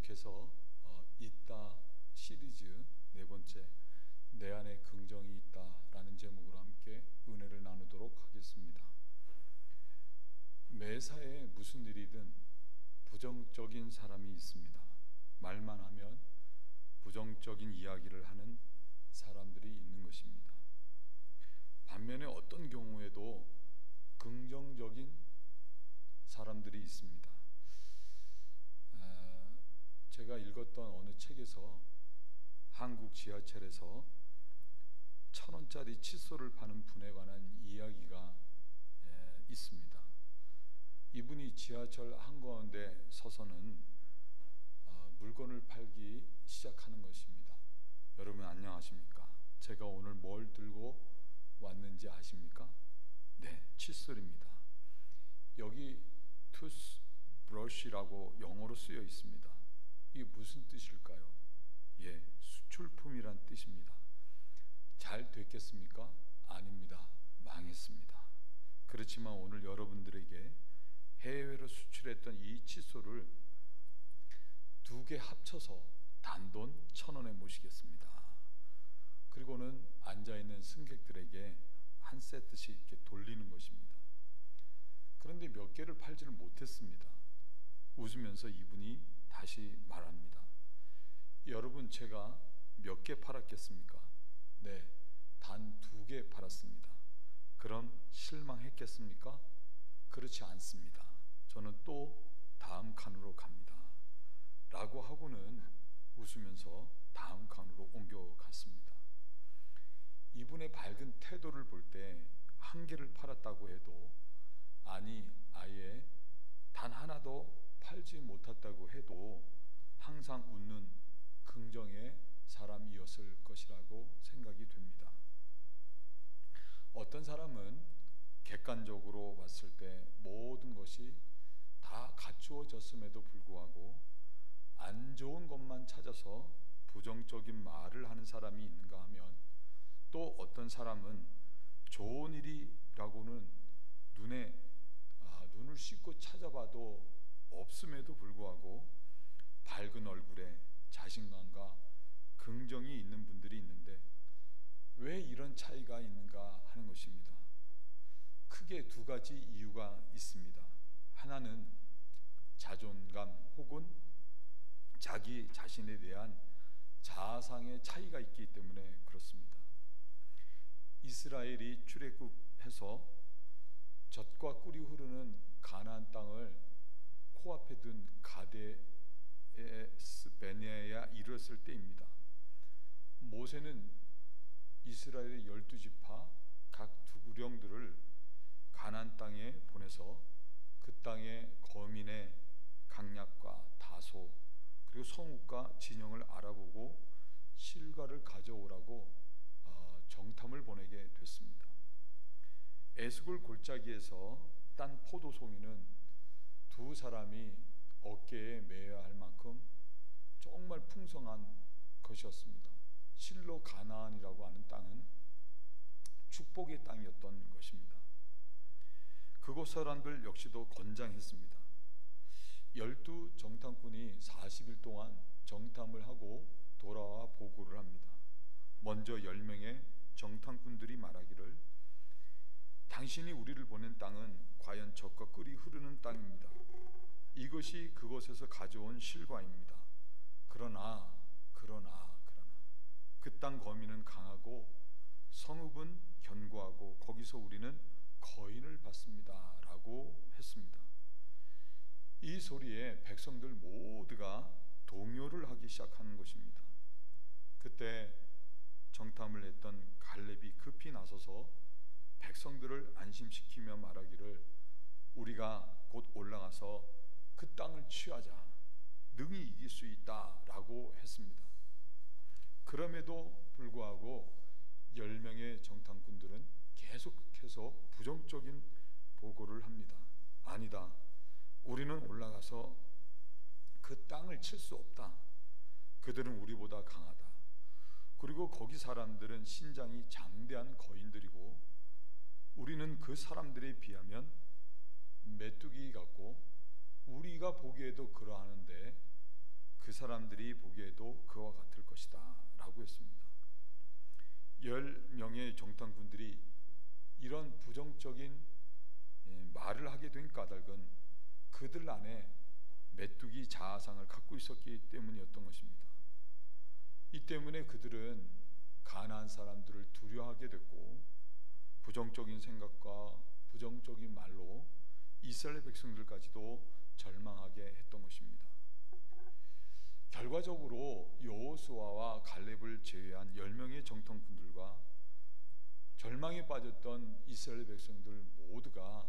계속해서 있다 시리즈 네 번째, 내 안에 긍정이 있다라는 제목으로 함께 은혜를 나누도록 하겠습니다. 매사에 무슨 일이든 부정적인 사람이 있습니다. 말만 하면 부정적인 이야기를 하는 사람들이 있는 것입니다. 반면에 어떤 경우에도 긍정적인 사람들이 있습니다. 제가 읽었던 어느 책에서 한국 지하철에서 1,000원짜리 칫솔을 파는 분에 관한 이야기가 있습니다. 이분이 지하철 한가운데 서서는 물건을 팔기 시작하는 것입니다. 여러분 안녕하십니까? 제가 오늘 뭘 들고 왔는지 아십니까? 네, 칫솔입니다. 여기 투스브러쉬라고 영어로 쓰여 있습니다. 이게 무슨 뜻일까요? 예, 수출품이란 뜻입니다. 잘 됐겠습니까? 아닙니다. 망했습니다. 그렇지만 오늘 여러분들에게 해외로 수출했던 이 칫솔을 2개 합쳐서 단돈 1,000원에 모시겠습니다. 그리고는 앉아있는 승객들에게 한 세트씩 이렇게 돌리는 것입니다. 그런데 몇 개를 팔지를 못했습니다. 웃으면서 이분이 다시 말합니다. 여러분, 제가 몇 개 팔았겠습니까? 네, 단 2개 팔았습니다. 그럼 실망했겠습니까? 그렇지 않습니다. 저는 또 다음 칸으로 갑니다. 라고 하고는 웃으면서 다음 칸으로 옮겨갔습니다. 이분의 밝은 태도를 볼 때 1개를 팔았다고 해도, 아니 아예 단 하나도 팔지 못했다고 해도 항상 웃는 긍정의 사람이었을 것이라고 생각이 됩니다. 어떤 사람은 객관적으로 봤을 때 모든 것이 다 갖추어졌음에도 불구하고 안 좋은 것만 찾아서 부정적인 말을 하는 사람이 있는가 하면, 또 어떤 사람은 좋은 일이라고는 눈을 씻고 찾아봐도 없음에도 불구하고 밝은 얼굴에 자신감과 긍정이 있는 분들이 있는데, 왜 이런 차이가 있는가 하는 것입니다. 크게 2가지 이유가 있습니다. 하나는 자존감 혹은 자기 자신에 대한 자아상의 차이가 있기 때문에 그렇습니다. 이스라엘이 출애굽해서 젖과 꿀이 흐르는 가나안 땅을 코앞에 둔 가데스 베네아에 이르렀을 때입니다. 모세는 이스라엘의 12지파 각 두령들을 가나안 땅에 보내서 그 땅의 거민의 강약과 다소 그리고 성읍과 진영을 알아보고 실과를 가져오라고 정탐을 보내게 됐습니다. 에스골 골짜기에서 딴 포도송이는 2 사람이 어깨에 매야 할 만큼 정말 풍성한 것이었습니다. 실로 가나안이라고 하는 땅은 축복의 땅이었던 것입니다. 그곳 사람들 역시도 건장했습니다. 12 정탐꾼이 40일 동안 정탐을 하고 돌아와 보고를 합니다. 먼저 10명의 정탐꾼들이 말하기를, 당신이 우리를 보낸 땅은 과연 젖과 꿀이 흐르는 땅입니다. 이것이 그곳에서 가져온 실과입니다. 그러나 그 땅 거민은 강하고 성읍은 견고하고 거기서 우리는 거인을 받습니다. 라고 했습니다. 이 소리에 백성들 모두가 동요를 하기 시작하는 것입니다. 그때 정탐을 했던 갈렙이 급히 나서서 백성들을 안심시키며 말하기를, 우리가 곧 올라가서 그 땅을 취하자. 능히 이길 수 있다. 라고 했습니다. 그럼에도 불구하고 10명의 정탐꾼들은 계속해서 부정적인 보고를 합니다. 아니다. 우리는 올라가서 그 땅을 칠 수 없다. 그들은 우리보다 강하다. 그리고 거기 사람들은 신장이 장대한 거인들이고 우리는 그 사람들에 비하면 메뚜기 같고 우리가 보기에도 그러하는데 그 사람들이 보기에도 그와 같을 것이다 라고 했습니다. 10명의 정탐꾼들이 이런 부정적인 말을 하게 된 까닭은 그들 안에 메뚜기 자아상을 갖고 있었기 때문이었던 것입니다. 이 때문에 그들은 가나안 사람들을 두려워하게 됐고 부정적인 생각과 부정적인 말로 이스라엘 백성들까지도 절망하게 했던 것입니다. 결과적으로 여호수아와 갈렙을 제외한 10명의 정탐꾼들과 절망에 빠졌던 이스라엘 백성들 모두가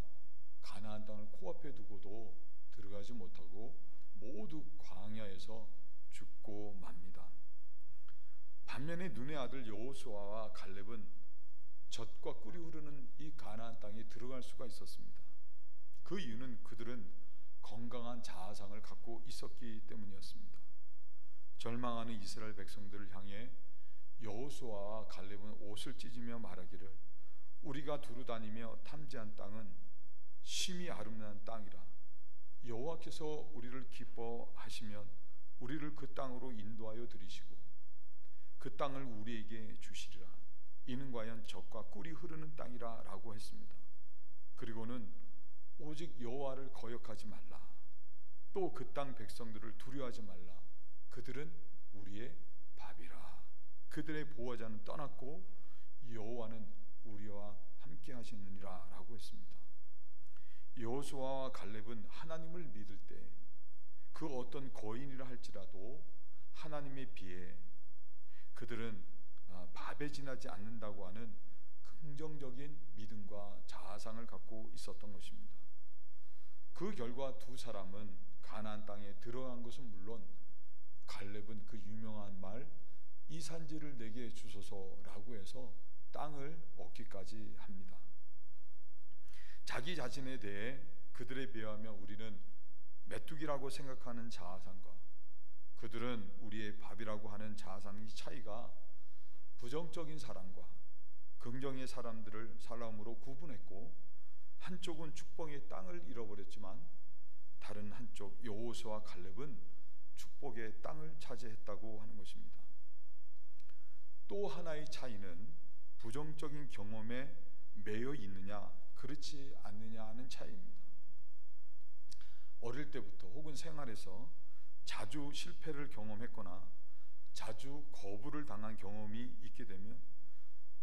가나안 땅을 코앞에 두고도 들어가지 못하고 모두 광야에서 죽고 맙니다. 반면에 눈의 아들 여호수아와 갈렙은 젖과 꿀이 흐르는 이 가나안 땅에 들어갈 수가 있었습니다. 그 이유는 그들은 건강한 자아상을 갖고 있었기 때문이었습니다. 절망하는 이스라엘 백성들을 향해 여호수아와 갈렙은 옷을 찢으며 말하기를 우리가 두루 다니며 탐지한 땅은 심히 아름다운 땅이라. 여호와께서 우리를 기뻐하시면 우리를 그 땅으로 인도하여 들이시고 그 땅을 우리에게 주시리라. 이는 과연 젖과 꿀이 흐르는 땅이라 라고 했습니다. 그리고는 오직 여호와를 거역하지 말라. 또 그 땅 백성들을 두려워하지 말라. 그들은 우리의 밥이라. 그들의 보호자는 떠났고 여호와는 우리와 함께 하시느니라 라고 했습니다. 여호수아와 갈렙은 하나님을 믿을 때 그 어떤 거인이라 할지라도 하나님에 비해 그들은 밥에 지나지 않는다고 하는 긍정적인 믿음과 자아상을 갖고 있었던 것입니다. 그 결과 두 사람은 가나안 땅에 들어간 것은 물론 갈렙은 그 유명한 말 이 산지를 내게 주소서라고 해서 땅을 얻기까지 합니다. 자기 자신에 대해 그들에 비하면 우리는 메뚜기라고 생각하는 자아상과 그들은 우리의 밥이라고 하는 자아상의 차이가 부정적인 사람과 긍정의 사람으로 구분했고 한쪽은 축복의 땅을 잃어버렸지만 다른 한쪽 여호수아와 갈렙은 축복의 땅을 차지했다고 하는 것입니다. 또 하나의 차이는 부정적인 경험에 매여 있느냐 그렇지 않느냐 하는 차이입니다. 어릴 때부터 혹은 생활에서 자주 실패를 경험했거나 자주 거부를 당한 경험이 있게 되면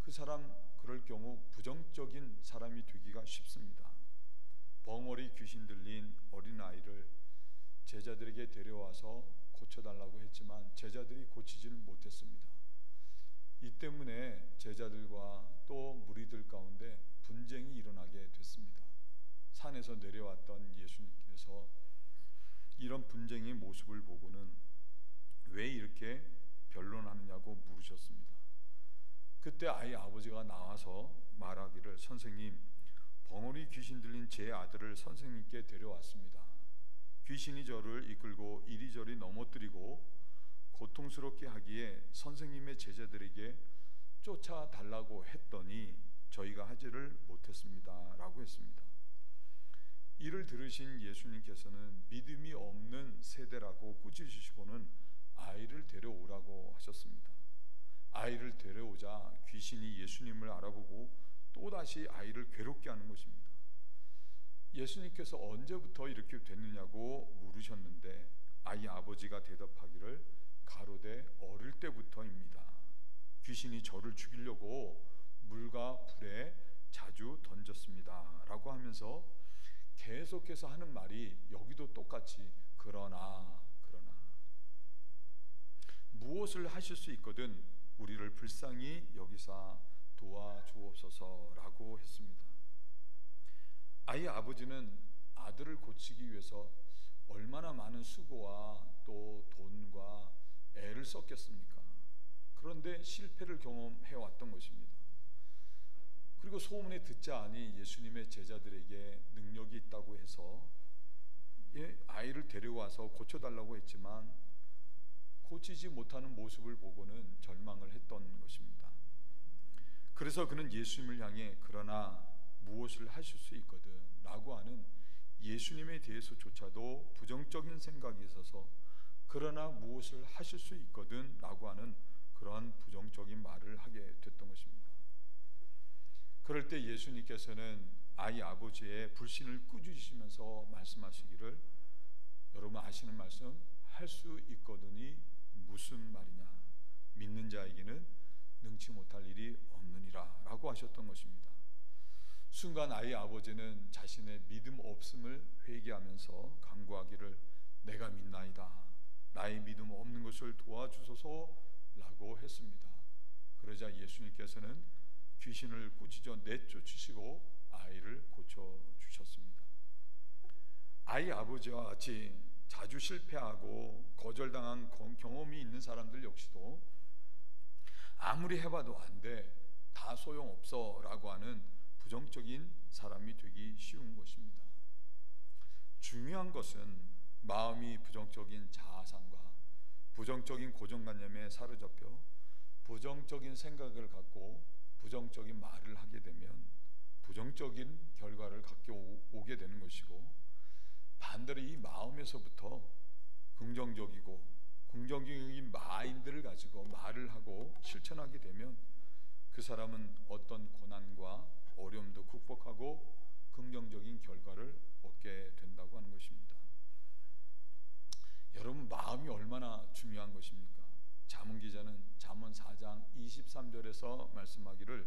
그 사람 그럴 경우 부정적인 사람이 되기가 쉽습니다. 벙어리 귀신 들린 어린아이를 제자들에게 데려와서 고쳐달라고 했지만 제자들이 고치지는 못했습니다. 이 때문에 제자들과 또 무리들 가운데 분쟁이 일어나게 됐습니다. 산에서 내려왔던 예수님께서 이런 분쟁의 모습을 보고는 왜 이렇게 변론하느냐고 물으셨습니다. 그때 아이 아버지가 나와서 말하기를 선생님, 벙어리 귀신 들린 제 아들을 선생님께 데려왔습니다. 귀신이 저를 이끌고 이리저리 넘어뜨리고 고통스럽게 하기에 선생님의 제자들에게 쫓아달라고 했더니 저희가 하지를 못했습니다 라고 했습니다. 이를 들으신 예수님께서는 믿음이 없는 세대라고 꾸짖으시고는 아이를 데려오라고 하셨습니다. 아이를 데려오자 귀신이 예수님을 알아보고 또다시 아이를 괴롭게 하는 것입니다. 예수님께서 언제부터 이렇게 됐느냐고 물으셨는데 아이 아버지가 대답하기를 가로되 어릴 때부터입니다. 귀신이 저를 죽이려고 물과 불에 자주 던졌습니다 라고 하면서 계속해서 하는 말이 여기도 똑같이 그러나 무엇을 하실 수 있거든 우리를 불쌍히 여기사 도와주옵소서라고 했습니다. 아이 아버지는 아들을 고치기 위해서 얼마나 많은 수고와 또 돈과 애를 썼겠습니까? 그런데 실패를 경험해 왔던 것입니다. 그리고 소문에 듣자 하니 예수님의 제자들에게 능력이 있다고 해서 아이를 데려와서 고쳐달라고 했지만 고치지 못하는 모습을 보고는 절망을 했던 것입니다. 그래서 그는 예수님을 향해 그러나 무엇을 하실 수 있거든 라고 하는 예수님에 대해서조차도 부정적인 생각이 있어서 그 그러나 무엇을 하실 수 있거든 라고 하는 그러한 부정적인 말을 하게 됐던 것입니다. 그럴 때 예수님께서는 아이 아버지의 불신을 꾸짖으시면서 말씀하시기를, 여러분 아시는 말씀, 할 수 있거든이 무슨 말이냐, 믿는 자에게는 능치 못할 일이 없느니라 라고 하셨던 것입니다. 순간 아이 아버지는 자신의 믿음 없음을 회개하면서 간구하기를, 내가 믿나이다, 나의 믿음 없는 것을 도와주소서 라고 했습니다. 그러자 예수님께서는 귀신을 꾸짖어 내쫓으시고 아이를 고쳐주셨습니다. 아이 아버지와 같이 자주 실패하고 거절당한 경험이 있는 사람들 역시도 아무리 해봐도 안 돼, 다 소용없어 라고 하는 부정적인 사람이 되기 쉬운 것입니다. 중요한 것은 마음이 부정적인 자아상과 부정적인 고정관념에 사로잡혀 부정적인 생각을 갖고 부정적인 말을 하게 되면 부정적인 결과를 갖고 오게 되는 것이고, 반대로 이 마음에서부터 긍정적인 마인드를 가지고 말을 하고 실천하게 되면 그 사람은 어떤 고난과 어려움도 극복하고 긍정적인 결과를 얻게 된다고 하는 것입니다. 여러분, 마음이 얼마나 중요한 것입니까? 잠언 기자는 잠언 4장 23절에서 말씀하기를,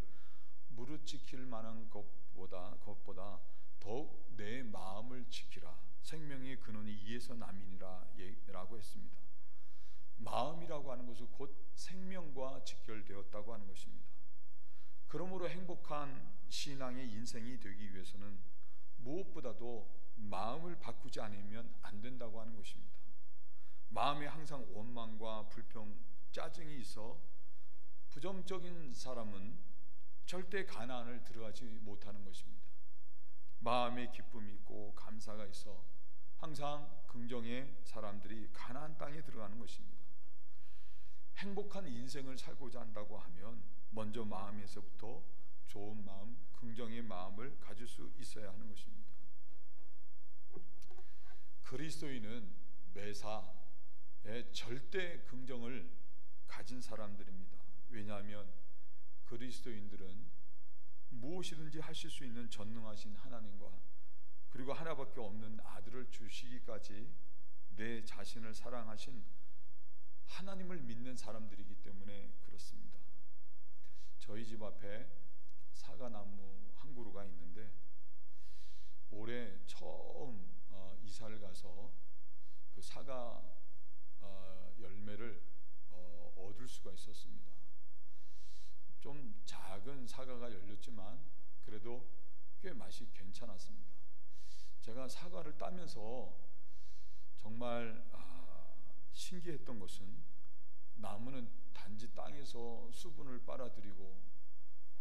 무릇 지킬 만한 것보다 더욱 내 마음을 지키라, 생명의 근원이 이에서 남이니라 라고 했습니다. 마음이라고 하는 것은 곧 생명과 직결되었다고 하는 것입니다. 그러므로 행복한 신앙의 인생이 되기 위해서는 무엇보다도 마음을 바꾸지 않으면 안 된다고 하는 것입니다. 마음에 항상 원망과 불평, 짜증이 있어 부정적인 사람은 절대 가나안을 들어가지 못하는 것입니다. 마음에 기쁨이 있고 감사가 있어 항상 긍정의 사람들이 가나안 땅에 들어가는 것입니다. 행복한 인생을 살고자 한다고 하면 먼저 마음에서부터 좋은 마음, 긍정의 마음을 가질 수 있어야 하는 것입니다. 그리스도인은 매사에 절대 긍정을 가진 사람들입니다. 왜냐하면 그리스도인들은 무엇이든지 하실 수 있는 전능하신 하나님과 그리고 하나밖에 없는 아들을 주시기까지 내 자신을 사랑하신 하나님을 믿는 사람들이기 때문에 그렇습니다. 저희 집 앞에 사과나무 한 그루가 있는데 올해 처음 이사를 가서 그 사과 열매를 얻을 수가 있었습니다. 좀 작은 사과가 열렸지만 그래도 꽤 맛이 괜찮았습니다. 제가 사과를 따면서 정말 신기했던 것은 나무는 단지 땅에서 수분을 빨아들이고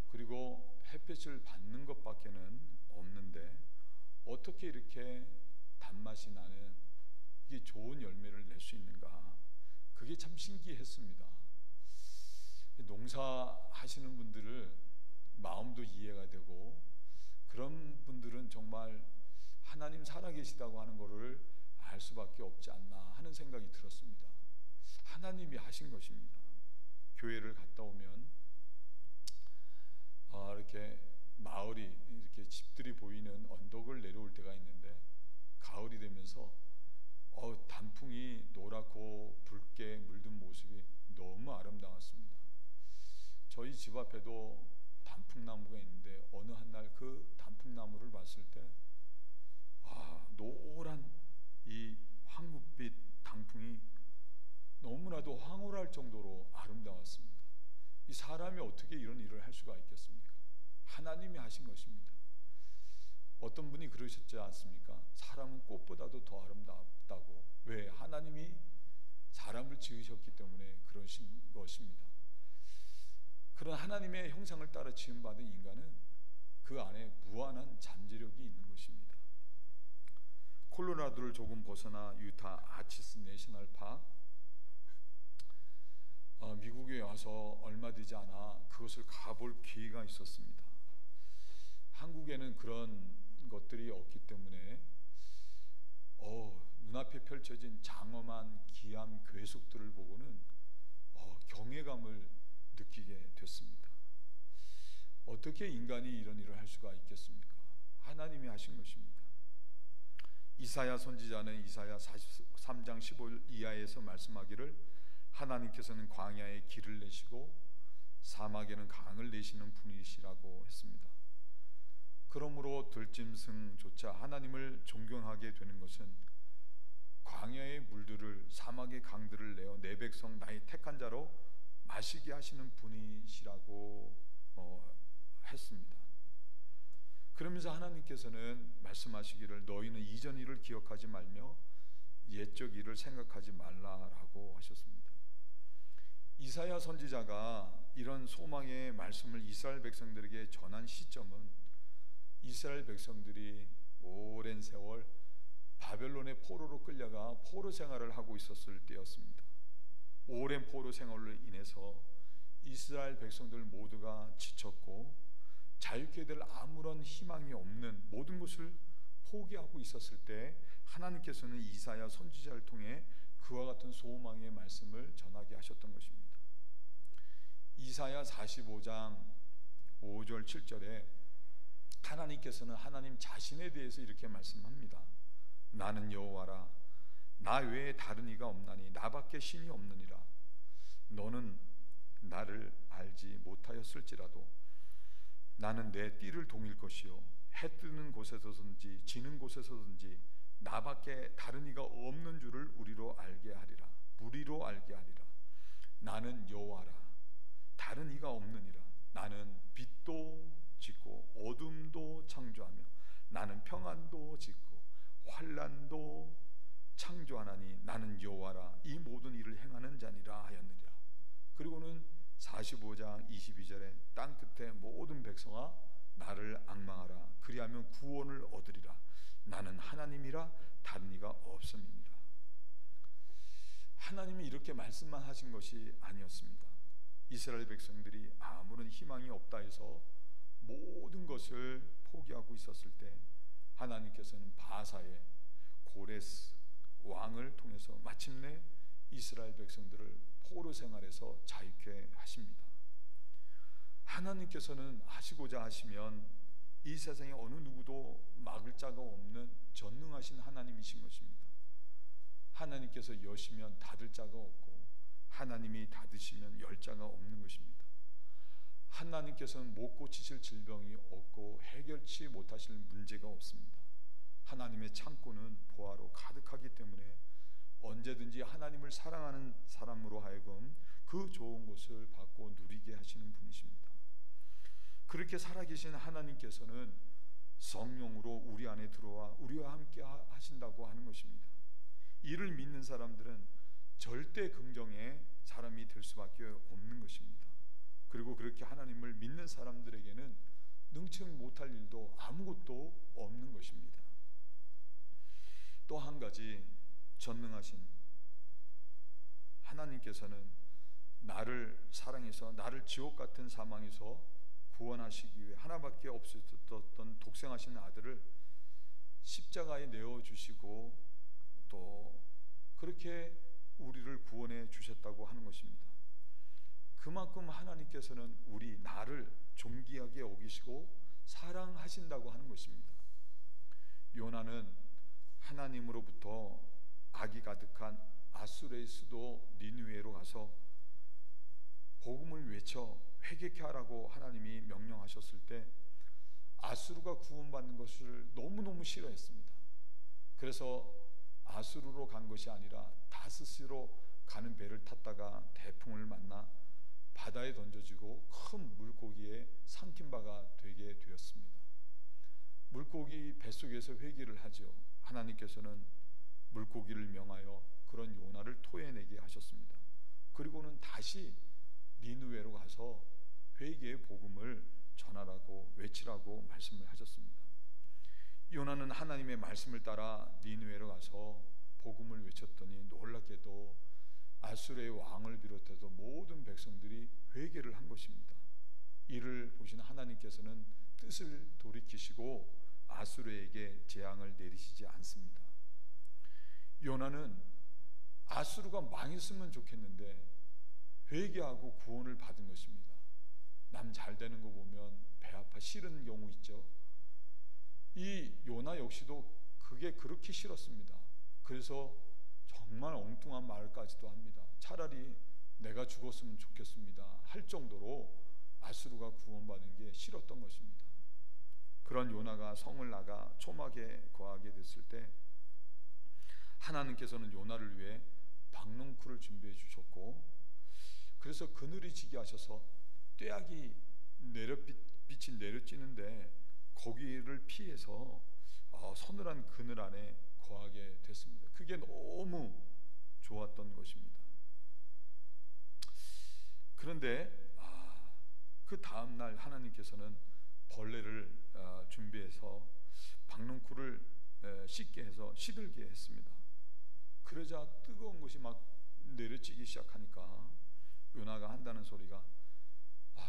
그리고 햇빛을 받는 것밖에는 없는데 어떻게 이렇게 단맛이 나는 이게 좋은 열매를 낼 수 있는가, 그게 참 신기했습니다. 농사하시는 분들을 마음도 이해가 되고 그런 분들은 정말 하나님 살아계시다고 하는 것을 알 수밖에 없지 않나 하는 생각이 들었습니다. 하나님이 하신 것입니다. 교회를 갔다 오면 이렇게 마을이 이렇게 집들이 보이는 언덕을 내려올 때가 있는데 가을이 되면서 단풍이 노랗고 붉게 물든 모습이 너무 아름다웠습니다. 저희 집 앞에도 단풍나무가 있는데 어느 한날 그 단풍나무를 봤을 때 노란 이 황금빛 단풍이 너무나도 황홀할 정도로 아름다웠습니다. 이 사람이 어떻게 이런 일을 할 수가 있겠습니까? 하나님이 하신 것입니다. 어떤 분이 그러셨지 않습니까? 사람은 꽃보다도 더 아름답다고. 왜? 하나님이 사람을 지으셨기 때문에 그러신 것입니다. 그런 하나님의 형상을 따라 지음받은 인간은 그 안에 무한한 잠재력이 있는 것입니다. 콜로라도를 조금 벗어나 유타 아치스 내셔널 파크, 미국에 와서 얼마 되지 않아 그것을 가볼 기회가 있었습니다. 한국에는 그런 것들이 없기 때문에 눈앞에 펼쳐진 장엄한 기암 모습들을 보고는 경외감을 느끼게 됐습니다. 어떻게 인간이 이런 일을 할 수가 있겠습니까? 하나님이 하신 것입니다. 이사야 선지자는 이사야 43장 15절 이하에서 말씀하기를 하나님께서는 광야에 길을 내시고 사막에는 강을 내시는 분이시라고 했습니다. 그러므로 들짐승조차 하나님을 존경하게 되는 것은 광야의 물들을 사막의 강들을 내어 내 백성 나의 택한 자로 마시게 하시는 분이시라고 했습니다. 그러면서 하나님께서는 말씀하시기를 너희는 이전 일을 기억하지 말며 옛적 일을 생각하지 말라라고 하셨습니다. 이사야 선지자가 이런 소망의 말씀을 이스라엘 백성들에게 전한 시점은 이스라엘 백성들이 오랜 세월 바벨론의 포로로 끌려가 포로 생활을 하고 있었을 때였습니다. 오랜 포로 생활로 인해서 이스라엘 백성들 모두가 지쳤고 자유케 될 아무런 희망이 없는 모든 것을 포기하고 있었을 때 하나님께서는 이사야 선지자를 통해 그와 같은 소망의 말씀을 전하게 하셨던 것입니다. 이사야 45장 5절 7절에 하나님께서는 하나님 자신에 대해서 이렇게 말씀합니다. 나는 여호와라 나 외에 다른 이가 없나니 나밖에 신이 없느니라. 너는 나를 알지 못하였을지라도 나는 내 띠를 동일 것이요 해 뜨는 곳에서든지 지는 곳에서든지 나밖에 다른 이가 없는 줄을 우리로 알게 하리라. 나는 여호와라 다른 이가 없느니라. 나는 빛도 짓고 어둠도 창조하며 나는 평안도 짓고 환난도 창조하나니 나는 여호와라 이 모든 일을 행하는 자니라 하였느니라. 그리고는 45장 22절에 땅 끝에 모든 백성아 나를 앙망하라. 그리하면 구원을 얻으리라. 나는 하나님이라 다른 이가 없음이니라. 하나님이 이렇게 말씀만 하신 것이 아니었습니다. 이스라엘 백성들이 아무런 희망이 없다 해서 모든 것을 포기하고 있었을 때 하나님께서는 바사의 고레스 왕을 통해서 마침내 이스라엘 백성들을 포로 생활에서 자유케 하십니다. 하나님께서는 하시고자 하시면 이 세상에 어느 누구도 막을 자가 없는 전능하신 하나님이신 것입니다. 하나님께서 여시면 닫을 자가 없고 하나님이 닫으시면 열 자가 없는 것입니다. 하나님께서는 못 고치실 질병이 없고 해결치 못하실 문제가 없습니다. 하나님의 창고는 보화로 가득하기 때문에 언제든지 하나님을 사랑하는 사람으로 하여금 그 좋은 것을 받고 누리게 하시는 분이십니다. 그렇게 살아계신 하나님께서는 성령으로 우리 안에 들어와 우리와 함께 하신다고 하는 것입니다. 이를 믿는 사람들은 절대 긍정의 사람이 될 수밖에 없는 것입니다. 그리고 그렇게 하나님을 믿는 사람들에게는 능치 못할 일도 아무것도 없는 것입니다. 또 한 가지 전능하신 하나님께서는 나를 사랑해서 나를 지옥 같은 사망에서 구원하시기 위해 하나밖에 없었던 독생하신 아들을 십자가에 내어주시고 또 그렇게 우리를 구원해 주셨다고 하는 것입니다. 그만큼 하나님께서는 나를 존귀하게 여기시고 사랑하신다고 하는 것입니다. 요나는 하나님으로부터 악이 가득한 아수르의 수도 니느웨로 가서 복음을 외쳐 회개케 하라고 하나님이 명령하셨을 때 아수르가 구원받는 것을 너무너무 싫어했습니다. 그래서 아수르로 간 것이 아니라 다스스로 가는 배를 탔다가 태풍을 만나 바다에 던져지고 큰 물고기에 삼킨 바가 되게 되었습니다. 물고기 뱃속에서 회개를 하죠. 하나님께서는 물고기를 명하여 그런 요나를 토해내게 하셨습니다. 그리고는 다시 니느웨로 가서 회개의 복음을 전하라고 외치라고 말씀을 하셨습니다. 요나는 하나님의 말씀을 따라 니느웨로 가서 복음을 외쳤더니 놀랍게도 아수르의 왕을 비롯해서 모든 백성들이 회개를 한 것입니다. 이를 보신 하나님께서는 뜻을 돌이키시고 아수르에게 재앙을 내리시지 않습니다. 요나는 아수르가 망했으면 좋겠는데 회개하고 구원을 받은 것입니다. 남 잘 되는 거 보면 배 아파 싫은 경우 있죠. 이 요나 역시도 그게 그렇게 싫었습니다. 그래서 정말 엉뚱한 말까지도 합니다. 차라리 내가 죽었으면 좋겠습니다 할 정도로 아수르가 구원받은 게 싫었던 것입니다. 그런 요나가 성을 나가 초막에 거하게 됐을 때 하나님께서는 요나를 위해 박농쿨을 준비해 주셨고, 그래서 그늘이 지게 하셔서 떼약이 빛이 내려지는데 거기를 피해서 서늘한 그늘 안에 거하게 됐습니다. 그게 너무 좋았던 것입니다. 그런데 그 다음날 하나님께서는 벌레를 준비해서 박농쿨을 씻게 해서 시들게 했습니다. 그러자 뜨거운 것이 막 내려지기 시작하니까 요나가 한다는 소리가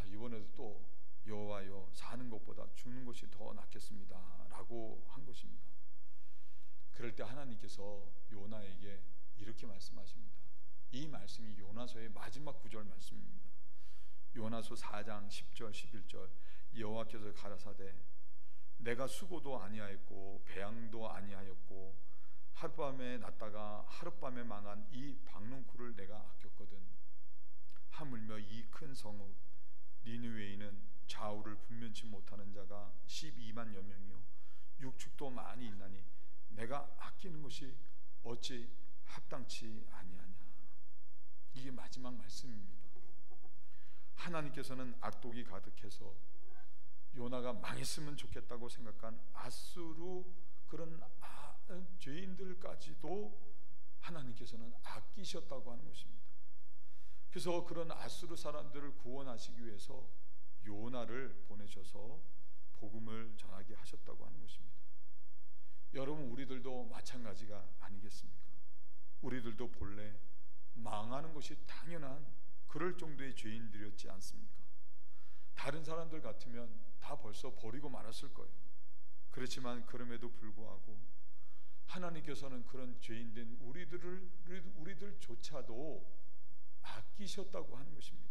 이번에도 또 여호와여 사는 것보다 죽는 것이 더 낫겠습니다 라고 한 것입니다. 그럴 때 하나님께서 요나에게 이렇게 말씀하십니다. 이 말씀이 요나서의 마지막 구절 말씀입니다. 요나서 4장 10절 11절 여호와께서 가라사대 내가 수고도 아니하였고 배양도 아니하였고 하룻밤에 났다가 하룻밤에 망한 이 박농쿨을 내가 아꼈거든. 하물며 이 큰 성읍 니느웨이는 좌우를 분면치 못하는 자가 12만여 명이요 육축도 많이 있나니 내가 아끼는 것이 어찌 합당치 아니하냐. 이게 마지막 말씀입니다. 하나님께서는 악독이 가득해서 요나가 망했으면 좋겠다고 생각한 아수르 그런 죄인들까지도 하나님께서는 아끼셨다고 하는 것입니다. 그래서 그런 아수르 사람들을 구원하시기 위해서 요나를 보내셔서 복음을 전하게 하셨다고 하는 것입니다. 여러분, 우리들도 마찬가지가 아니겠습니까? 우리들도 본래 망하는 것이 당연한 그럴 정도의 죄인들이었지 않습니까? 다른 사람들 같으면 다 벌써 버리고 말았을 거예요. 그렇지만 그럼에도 불구하고 하나님께서는 그런 죄인된 우리들조차도 아끼셨다고 하는 것입니다.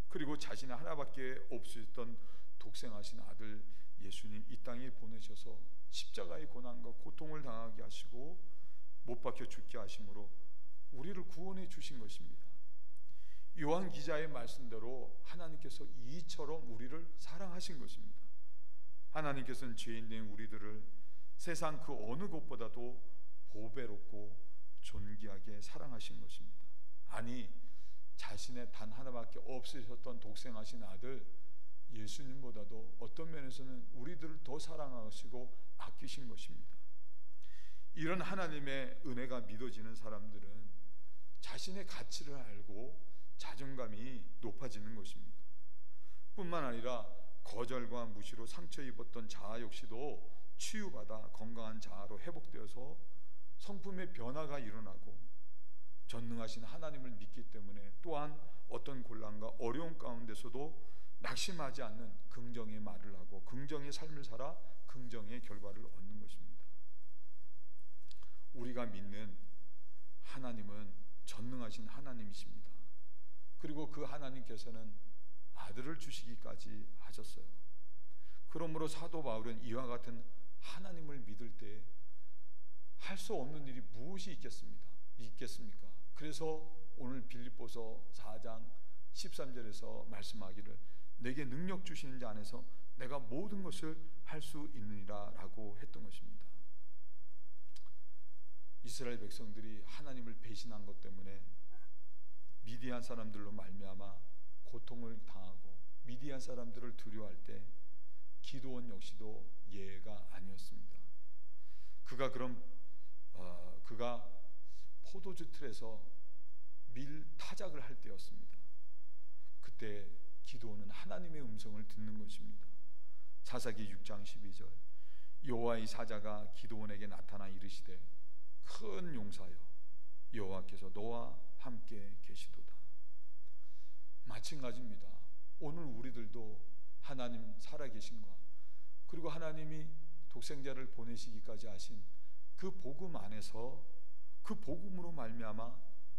그리고 자신의 하나밖에 없으셨던 독생하신 아들 예수님 이 땅에 보내셔서 십자가의 고난과 고통을 당하게 하시고 못 박혀 죽게 하심으로 우리를 구원해 주신 것입니다. 요한 기자의 말씀대로 하나님께서 이처럼 우리를 사랑하신 것입니다. 하나님께서는 죄인된 우리들을 세상 그 어느 것보다도 보배롭고 존귀하게 사랑하신 것입니다. 아니, 자신의 단 하나밖에 없으셨던 독생하신 아들 예수님보다도 어떤 면에서는 우리들을 더 사랑하시고 아끼신 것입니다. 이런 하나님의 은혜가 믿어지는 사람들은 자신의 가치를 알고 자존감이 높아지는 것입니다. 뿐만 아니라 거절과 무시로 상처 입었던 자아 역시도 치유받아 건강한 자아로 회복되어서 성품의 변화가 일어나고 전능하신 하나님을 믿기 때문에 또한 어떤 곤란과 어려움 가운데서도 낙심하지 않는 긍정의 말을 하고 긍정의 삶을 살아 긍정의 결과를 얻는 것입니다. 우리가 믿는 하나님은 전능하신 하나님이십니다. 그리고 그 하나님께서는 아들을 주시기까지 하셨어요. 그러므로 사도 바울은 이와 같은 하나님을 믿을 때 할 수 없는 일이 무엇이 있겠습니까? 그래서 오늘 빌립보서 4장 13절에서 말씀하기를 내게 능력 주시는 자 안에서 내가 모든 것을 할 수 있느니라 라고 했던 것입니다. 이스라엘 백성들이 하나님을 배신한 것 때문에 미디안 사람들로 말미암아 고통을 당하고 미디안 사람들을 두려워할 때 기드온 역시도 예외가 아니었습니다. 그가 포도주 틀에서 밀 타작을 할 때였습니다. 그때 기드온은 하나님의 음성을 듣는 것입니다. 사사기 6장 12절 여호와의 사자가 기드온에게 나타나 이르시되 큰 용사여 여호와께서 너와 함께 계시도다. 마찬가지입니다. 오늘 우리들도 하나님 살아계신과 그리고 하나님이 독생자를 보내시기까지 하신 그 복음 안에서 그 복음으로 말미암아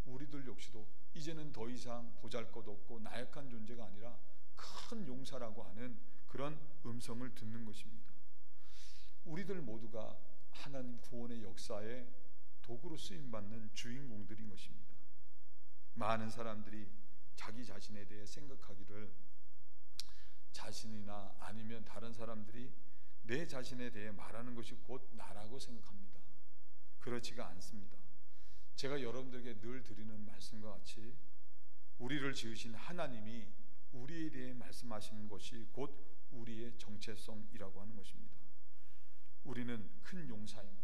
우리들 역시도 이제는 더 이상 보잘것없고 나약한 존재가 아니라 큰 용사라고 하는 그런 음성을 듣는 것입니다. 우리들 모두가 하나님 구원의 역사에 도구로 쓰임받는 주인공들인 것입니다. 많은 사람들이 자기 자신에 대해 생각하기를 자신이나 아니면 다른 사람들이 내 자신에 대해 말하는 것이 곧 나라고 생각합니다. 그렇지가 않습니다. 제가 여러분들에게 늘 드리는 말씀과 같이 우리를 지으신 하나님이 우리에 대해 말씀하시는 것이 곧 우리의 정체성이라고 하는 것입니다. 우리는 큰 용사입니다.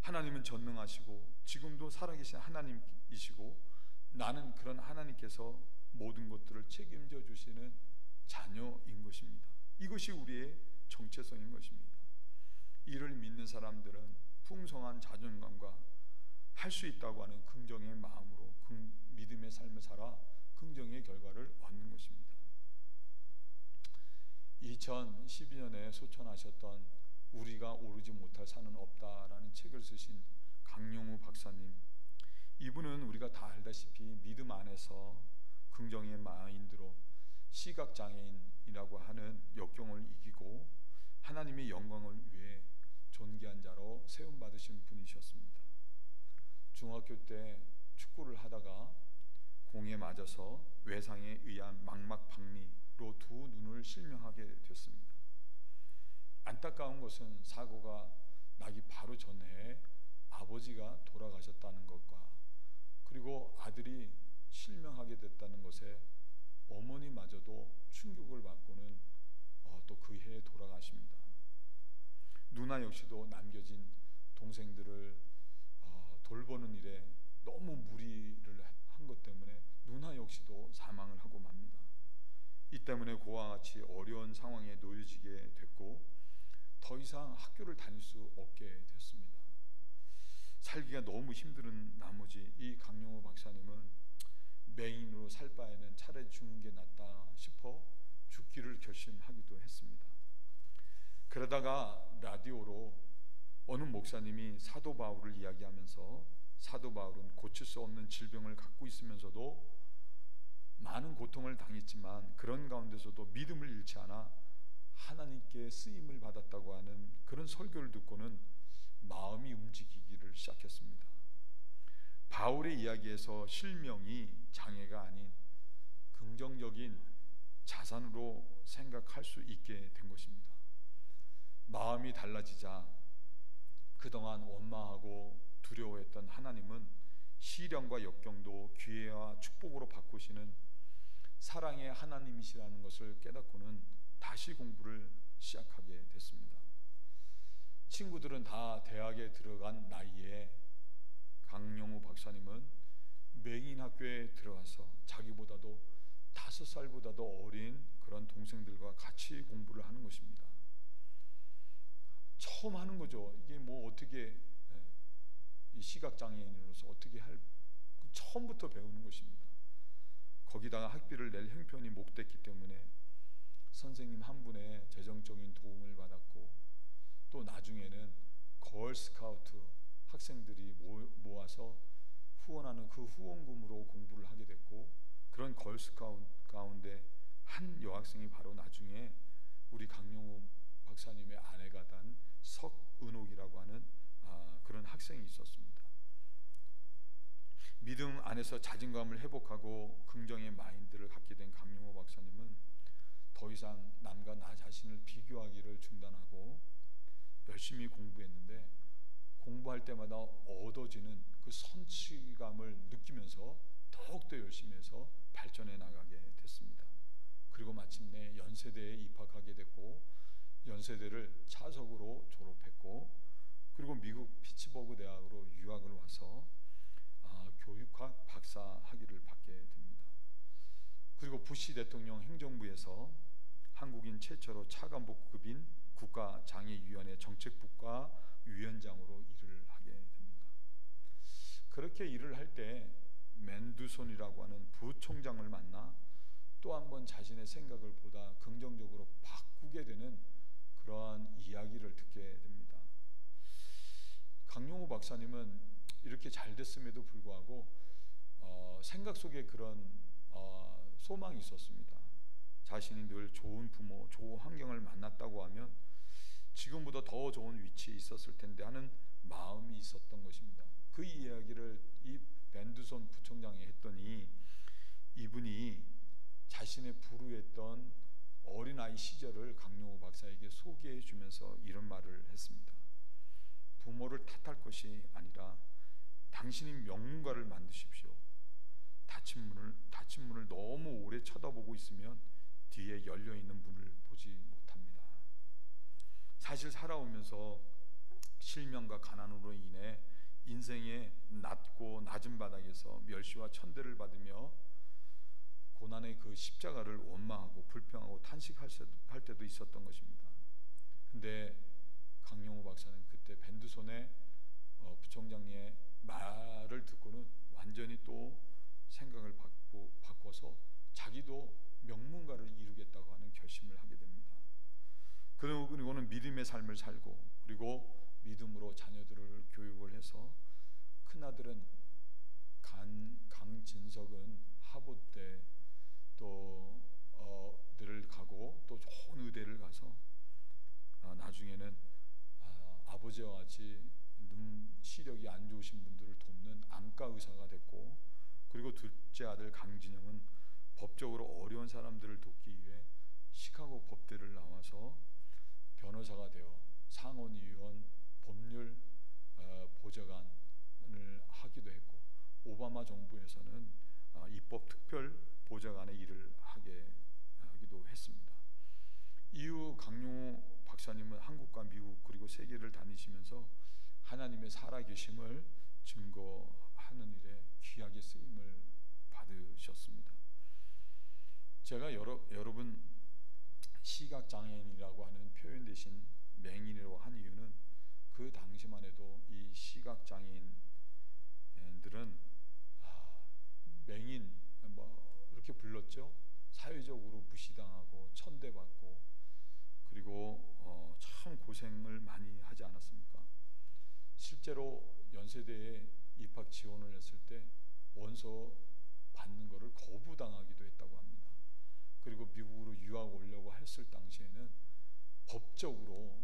하나님은 전능하시고 지금도 살아계신 하나님이시고 나는 그런 하나님께서 모든 것들을 책임져 주시는 자녀인 것입니다. 이것이 우리의 정체성인 것입니다. 이를 믿는 사람들은 풍성한 자존감과 할 수 있다고 하는 긍정의 마음으로 믿음의 삶을 살아 긍정의 결과를 얻는 것입니다. 2012년에 소천하셨던 우리가 오르지 못할 산은 없다라는 책을 쓰신 강용우 박사님, 이분은 우리가 다 알다시피 믿음 안에서 긍정의 마인드로 시각장애인이라고 하는 역경을 이기고 하나님의 영광을 위해 존귀한 자로 세움받으신 분이셨습니다. 중학교 때 축구를 하다가 공에 맞아서 외상에 의한 망막박리로 두 눈을 실명하게 됐습니다. 안타까운 것은 사고가 나기 바로 전에 아버지가 돌아가셨다는 것과 그리고 아들이 실명하게 됐다는 것에 어머니마저도 충격을 받고는 또 그 해에 돌아가십니다. 누나 역시도 남겨진 동생들을 돌보는 일에 너무 무리를 한 것 때문에 누나 역시도 사망을 하고 맙니다. 이 때문에 그와 같이 어려운 상황에 놓여지게 됐고 더 이상 학교를 다닐 수 없게 됐습니다. 살기가 너무 힘든 나머지 이 강용호 박사님은 맹인으로 살 바에는 차라리 죽는 게 낫다 싶어 죽기를 결심하기도 했습니다. 그러다가 라디오로 어느 목사님이 사도 바울을 이야기하면서 사도 바울은 고칠 수 없는 질병을 갖고 있으면서도 많은 고통을 당했지만 그런 가운데서도 믿음을 잃지 않아 하나님께 쓰임을 받았다고 하는 그런 설교를 듣고는 마음이 움직이기를 시작했습니다. 바울의 이야기에서 실명이 장애가 아닌 긍정적인 자산으로 생각할 수 있게 된 것입니다. 마음이 달라지자 그동안 원망하고 두려워했던 하나님은 시련과 역경도 기회와 축복으로 바꾸시는 사랑의 하나님이시라는 것을 깨닫고는 다시 공부를 시작하게 됐습니다. 친구들은 다 대학에 들어간 나이에 강용우 박사님은 맹인 학교에 들어가서 자기보다도 5살보다도 어린 그런 동생들과 같이 공부를 하는 것입니다. 처음 하는 거죠. 이게 뭐 어떻게 이 시각장애인으로서 어떻게 할 처음부터 배우는 것입니다. 거기다가 학비를 낼 형편이 못 됐기 때문에 선생님 한 분의 재정적인 도움을 받았고 또 나중에는 걸스카우트 학생들이 모아서 후원하는 그 후원금으로 공부를 하게 됐고 그런 걸스카우트 가운데 한 여학생이 바로 나중에 우리 강용우 박사님의 아내가 단 석은옥이라고 하는 그런 학생이 있었습니다. 믿음 안에서 자신감을 회복하고 긍정의 마인드를 갖게 된 강용호 박사님은 더 이상 남과 나 자신을 비교하기를 중단하고 열심히 공부했는데 공부할 때마다 얻어지는 그 성취감을 느끼면서 더욱더 열심히 해서 발전해 나가게 됐습니다. 그리고 마침내 연세대에 입학하게 됐고 연세대를 차석으로 졸업했고 그리고 미국 피츠버그 대학으로 유학을 와서 교육학 박사 학위를 받게 됩니다. 그리고 부시 대통령 행정부에서 한국인 최초로 차관복급인 국가장애위원회 정책국가 위원장으로 일을 하게 됩니다. 그렇게 일을 할 때 맨두손이라고 하는 부총장을 만나 또 한 번 자신의 생각을 보다 긍정적으로 바꾸게 되는 그러한 이야기를 듣게 됩니다. 강용우 박사님은 이렇게 잘 됐음에도 불구하고 생각 속에 그런 소망이 있었습니다. 자신이 늘 좋은 부모, 좋은 환경을 만났다고 하면 지금보다 더 좋은 위치에 있었을 텐데 하는 마음이 있었던 것입니다. 그 이야기를 이 벤두손 부총장이 했더니 이분이 자신의 불우했던 어린아이 시절을 강용호 박사에게 소개해 주면서 이런 말을 했습니다. 부모를 탓할 것이 아니라 당신이 명문가를 만드십시오. 닫힌 문을 너무 오래 쳐다보고 있으면 뒤에 열려있는 문을 보지 못합니다. 사실 살아오면서 실명과 가난으로 인해 인생의 낮고 낮은 바닥에서 멸시와 천대를 받으며 고난의 그 십자가를 원망하고 불평하고 탄식할 때도 있었던 것입니다. 근데 강용호 박사는 그때 벤두손의 부총장의 말을 듣고는 완전히 또 생각을 바꿔서 자기도 명문가를 이루겠다고 하는 결심을 하게 됩니다. 그리고는 믿음의 삶을 살고 그리고 믿음으로 자녀들을 교육을 해서 큰아들은 강진석은 하버드대 또 를 가고 또 좋은 의대를 가서 나중에는 아버지와 같이 눈 시력이 안 좋으신 분들을 돕는 안과 의사가 됐고, 그리고 둘째 아들 강진영은 법적으로 어려운 사람들을 돕기 위해 시카고 법대를 나와서 변호사가 되어 상원의원 법률 보좌관을 하기도 했고, 오바마 정부에서는 입법 특별 보좌관의 일을 하기도 했습니다. 이후 강용호 박사님은 한국과 미국 그리고 세계를 다니시면서 하나님의 살아계심을 증거하는 일에 귀하게 쓰임을 받으셨습니다. 제가 여러분 시각장애인이라고 하는 표현 대신 맹인이라고 한 이유는 그 당시만 해도 이 시각장애인들은 맹인 이렇게 불렀죠. 사회적으로 무시당하고 천대받고 그리고 참 고생을 많이 하지 않았습니까? 실제로 연세대에 입학 지원을 했을 때 원서 받는 것을 거부당하기도 했다고 합니다. 그리고 미국으로 유학 오려고 했을 당시에는 법적으로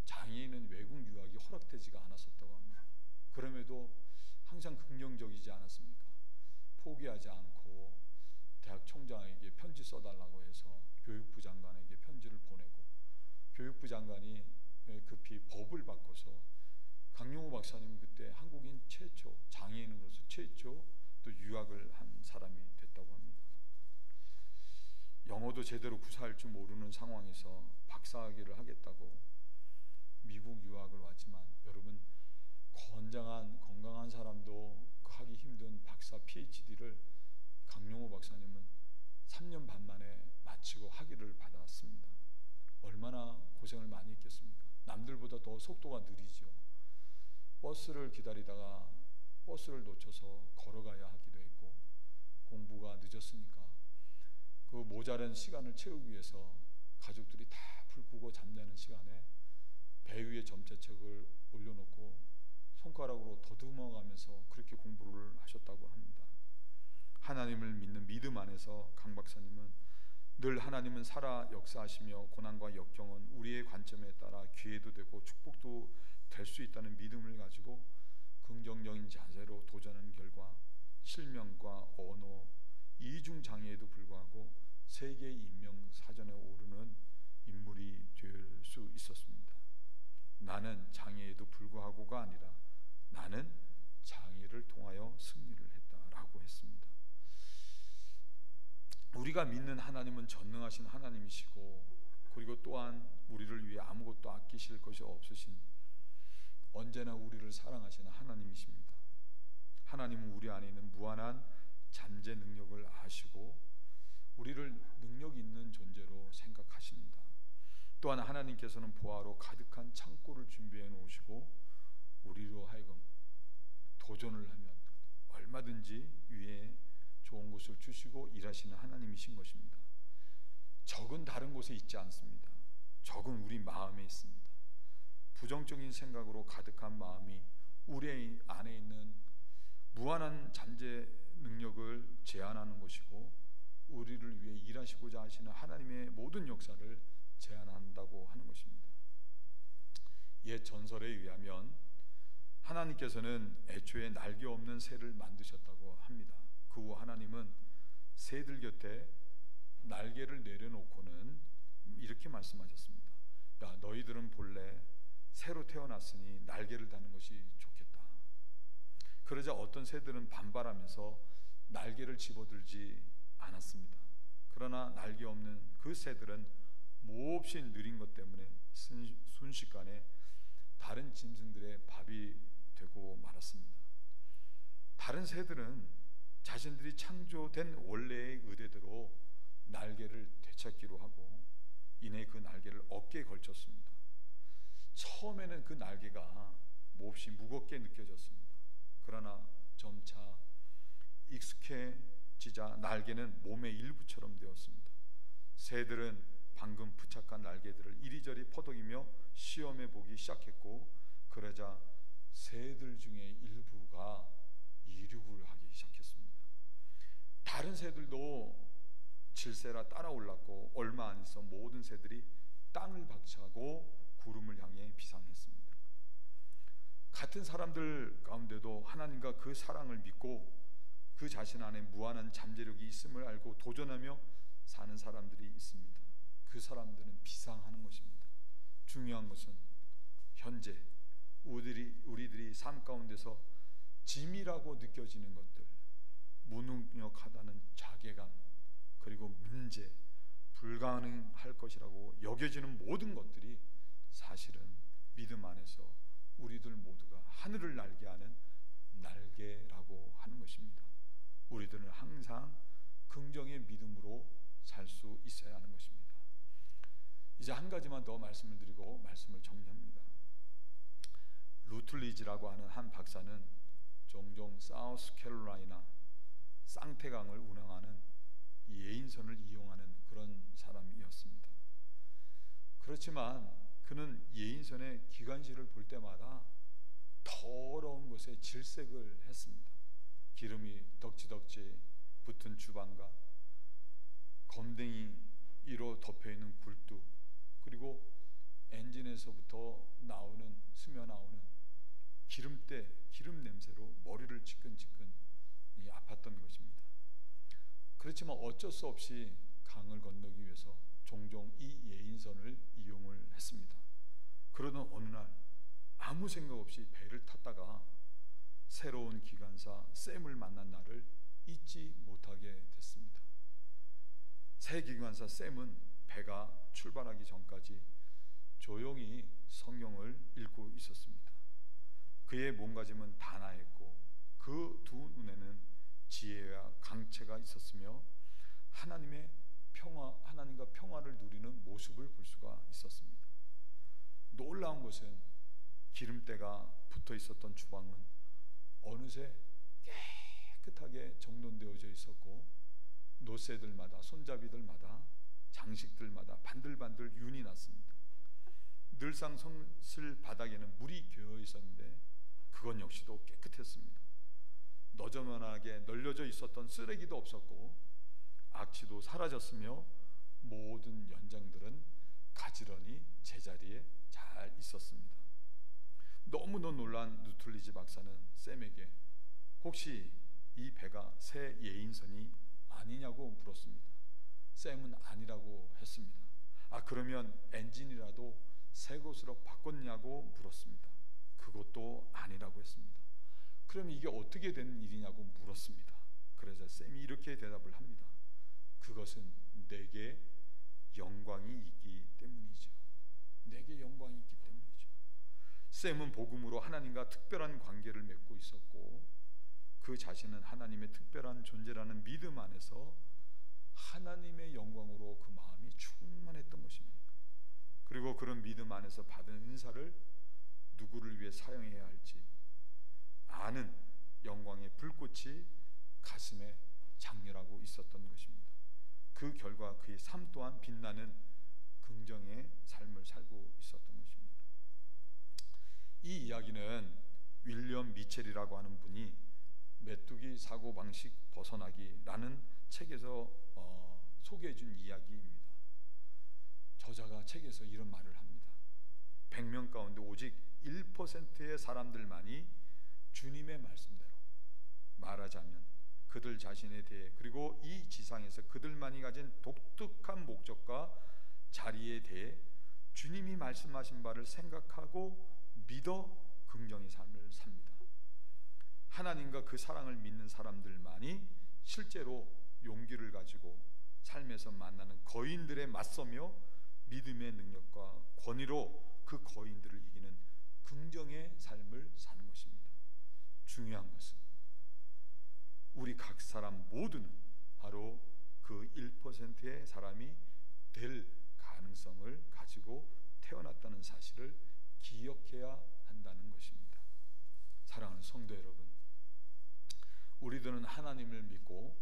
장애인은 외국 유학이 허락되지가 않았었다고 합니다. 그럼에도 항상 긍정적이지 않았습니까? 포기하지 않고 대학 총장에게 편지 써달라고 해서 교육부 장관에게 편지를 보내고, 교육부 장관이 급히 법을 바꿔서 강용호 박사님 그때 한국인 최초, 장애인으로서 최초 또 유학을 한 사람이 됐다고 합니다. 영어도 제대로 구사할 줄 모르는 상황에서 박사학위를 하겠다고 미국 유학을 왔지만, 여러분 건강한 사람도 하기 힘든 박사 PhD를 강용호 박사님은 3년 반 만에 마치고 학위를 받았습니다. 얼마나 고생을 많이 했겠습니까? 남들보다 더 속도가 느리죠. 버스를 기다리다가 버스를 놓쳐서 걸어가야 하기도 했고, 공부가 늦었으니까 그 모자란 시간을 채우기 위해서 가족들이 다 불 끄고 잠자는 시간에 배 위에 점자책을 올려놓고 손가락으로 더듬어가면서 그렇게 공부를 하셨다고 합니다. 하나님을 믿는 믿음 안에서 강 박사님은 늘 하나님은 살아 역사하시며 고난과 역경은 우리의 관점에 따라 기회도 되고 축복도 될 수 있다는 믿음을 가지고 긍정적인 자세로 도전한 결과 실명과 언어, 이중 장애에도 불구하고 세계 인명 사전에 오르는 인물이 될 수 있었습니다. 나는 장애에도 불구하고가 아니라 나는 장애를 통하여 승리를 했다라고 했습니다. 우리가 믿는 하나님은 전능하신 하나님이시고, 그리고 또한 우리를 위해 아무것도 아끼실 것이 없으신 언제나 우리를 사랑하시는 하나님이십니다. 하나님은 우리 안에 있는 무한한 잠재 능력을 아시고 우리를 능력 있는 존재로 생각하십니다. 또한 하나님께서는 보화로 가득한 창고를 준비해 놓으시고 우리로 하여금 도전을 하면 얼마든지 위에 좋은 곳을 주시고 일하시는 하나님이신 것입니다. 적은 다른 곳에 있지 않습니다. 적은 우리 마음에 있습니다. 부정적인 생각으로 가득한 마음이 우리 안에 있는 무한한 잠재 능력을 제한하는 것이고, 우리를 위해 일하시고자 하시는 하나님의 모든 역사를 제한한다고 하는 것입니다. 옛 전설에 의하면 하나님께서는 애초에 날개 없는 새를 만드셨다고 합니다. 그 후 하나님은 새들 곁에 날개를 내려놓고는 이렇게 말씀하셨습니다. 야, 너희들은 본래 새로 태어났으니 날개를 다는 것이 좋겠다. 그러자 어떤 새들은 반발하면서 날개를 집어들지 않았습니다. 그러나 날개 없는 그 새들은 몹시 느린 것 때문에 순식간에 다른 짐승들의 밥이 되고 말았습니다. 다른 새들은 자신들이 창조된 원래의 의대대로 날개를 되찾기로 하고, 이내 그 날개를 어깨에 걸쳤습니다. 처음에는 그 날개가 몹시 무겁게 느껴졌습니다. 그러나 점차 익숙해지자 날개는 몸의 일부처럼 되었습니다. 새들은 방금 부착한 날개들을 이리저리 퍼덕이며 시험해 보기 시작했고, 그러자 새들 중에 일부가 이륙을 하기 시작했습니다. 다른 새들도 질세라 따라 올랐고, 얼마 안 있어 모든 새들이 땅을 박차고 구름을 향해 비상했습니다. 같은 사람들 가운데도 하나님과 그 사랑을 믿고 그 자신 안에 무한한 잠재력이 있음을 알고 도전하며 사는 사람들이 있습니다. 그 사람들은 비상하는 것입니다. 중요한 것은 현재 우리들이 삶 가운데서 짐이라고 느껴지는 것들, 무능력하다는 자괴감, 그리고 문제, 불가능할 것이라고 여겨지는 모든 것들이 사실은 믿음 안에서 우리들 모두가 하늘을 날게 하는 날개라고 하는 것입니다. 우리들은 항상 긍정의 믿음으로 살 수 있어야 하는 것입니다. 이제 한 가지만 더 말씀을 드리고 말씀을 정리합니다. 루틀리지라고 하는 한 박사는 종종 사우스캐롤라이나 쌍태강을 운항하는 예인선을 이용하는 그런 사람이었습니다. 그렇지만 그는 예인선의 기관실을 볼 때마다 더러운 곳에 질색을 했습니다. 기름이 덕지덕지 붙은 주방과 검댕이로 덮여있는 굴뚝, 그리고 엔진에서부터 스며 나오는 기름 냄새로 머리를 지끈지끈 아팠던 것입니다. 그렇지만 어쩔 수 없이 강을 건너기 위해서 종종 이 예인선을 이용을 했습니다. 그러던 어느 날 아무 생각 없이 배를 탔다가 새로운 기관사 샘을 만난 날을 잊지 못하게 됐습니다. 새 기관사 샘은 배가 출발하기 전까지 조용히 성경을 읽고 있었습니다. 그의 몸가짐은 단아했고 그 두 눈에는 지혜와 강체가 있었으며 하나님과 평화를 누리는 모습을 볼 수가 있었습니다. 놀라운 것은 기름때가 붙어 있었던 주방은 어느새 깨끗하게 정돈되어져 있었고, 노새들마다, 손잡이들마다, 장식들마다 반들반들 윤이 났습니다. 늘상 성실 바닥에는 물이 괴어 있었는데 그건 역시도 깨끗했습니다. 너저분하게 널려져 있었던 쓰레기도 없었고 악취도 사라졌으며 모든 연장들은 가지런히 제자리에 잘 있었습니다. 너무도 놀란 루틀리지 박사는 샘에게 혹시 이 배가 새 예인선이 아니냐고 물었습니다. 샘은 아니라고 했습니다. 그러면 엔진이라도 새 것으로 바꿨냐고 물었습니다. 그것도 아니라고 했습니다. 그럼 이게 어떻게 된 일이냐고 물었습니다. 그러자 샘이 이렇게 대답을 합니다. 그것은 내게 영광이 있기 때문이죠. 내게 영광이 있기 때문이죠. 샘은 복음으로 하나님과 특별한 관계를 맺고 있었고 그 자신은 하나님의 특별한 존재라는 믿음 안에서 하나님의 영광으로 그 마음이 충만했던 것입니다. 그리고 그런 믿음 안에서 받은 은사를 누구를 위해 사용해야 할지 아는 영광의 불꽃이 가슴에 장렬하고 있었던 것입니다. 그 결과 그의 삶 또한 빛나는 긍정의 삶을 살고 있었던 것입니다. 이 이야기는 윌리엄 미첼이라고 하는 분이 메뚜기 사고방식 벗어나기라는 책에서 소개해 준 이야기입니다. 저자가 책에서 이런 말을 합니다. 100명 가운데 오직 1%의 사람들만이 주님의 말씀대로, 말하자면 그들 자신에 대해, 그리고 이 지상에서 그들만이 가진 독특한 목적과 자리에 대해 주님이 말씀하신 바를 생각하고 믿어 긍정의 삶을 삽니다. 하나님과 그 사랑을 믿는 사람들만이 실제로 용기를 가지고 삶에서 만나는 거인들에 맞서며 믿음의 능력과 권위로 그 거인들을 이기는 긍정의 삶을 사는 것입니다. 중요한 것은 우리 각 사람 모두는 바로 그 1%의 사람이 될 가능성을 가지고 태어났다는 사실을 기억해야 한다는 것입니다. 사랑하는 성도 여러분, 우리들은 하나님을 믿고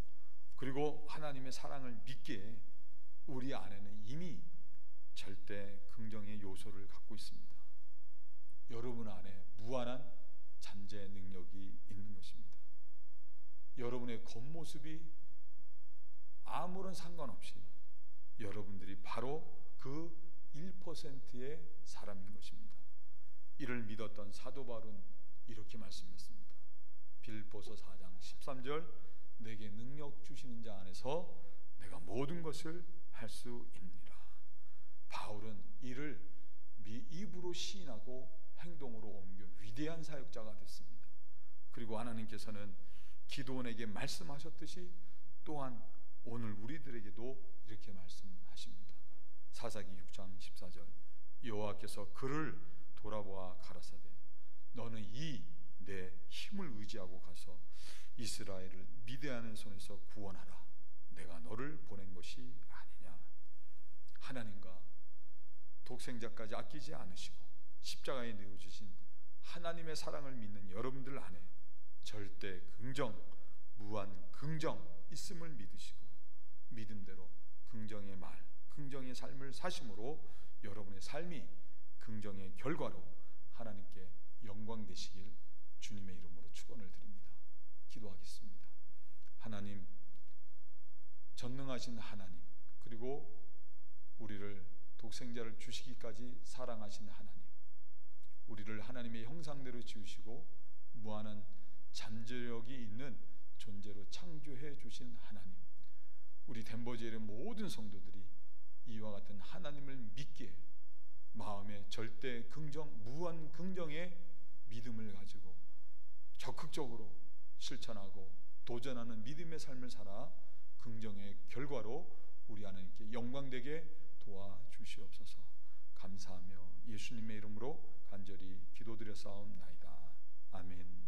그리고 하나님의 사랑을 믿기에 우리 안에는 이미 절대 긍정의 요소를 갖고 있습니다. 여러분 안에 무한한 잠재 능력이 있는 것입니다. 여러분의 겉모습이 아무런 상관없이 여러분들이 바로 그 1%의 사람인 것입니다. 이를 믿었던 사도 바울은 이렇게 말씀했습니다. 빌립보서 4장 13절, 내게 능력 주시는 자 안에서 내가 모든 것을 할 수 있느니라. 바울은 이를 입으로 시인하고 행동으로 옮겨 위대한 사역자가 됐습니다. 그리고 하나님께서는 기도원에게 말씀하셨듯이 또한 오늘 우리들에게도 이렇게 말씀하십니다. 사사기 6장 14절, 여호와께서 그를 돌아보아 가라사대 너는 이 내 힘을 의지하고 가서 이스라엘을 미디안의 손에서 구원하라. 내가 너를 보낸 것이 아니냐. 하나님과 독생자까지 아끼지 않으시고 십자가에 내어주신 하나님의 사랑을 믿는 여러분들 안에 절대 긍정, 무한 긍정 있음을 믿으시고 믿음대로 긍정의 말, 긍정의 삶을 사심으로 여러분의 삶이 긍정의 결과로 하나님께 영광 되시길 주님의 이름으로 축원을 드립니다. 기도하겠습니다. 하나님, 전능하신 하나님, 그리고 우리를 독생자를 주시기까지 사랑하신 하나님, 우리를 하나님의 형상대로 지으시고 무한한 잠재력이 있는 존재로 창조해 주신 하나님, 우리 덴버제일의 모든 성도들이 이와 같은 하나님을 믿기에 마음의 절대 긍정, 무한 긍정의 믿음을 가지고 적극적으로 실천하고 도전하는 믿음의 삶을 살아 긍정의 결과로 우리 하나님께 영광되게 도와주시옵소서. 감사하며 예수님의 이름으로 간절히 기도드려 싸움나이다. 아멘.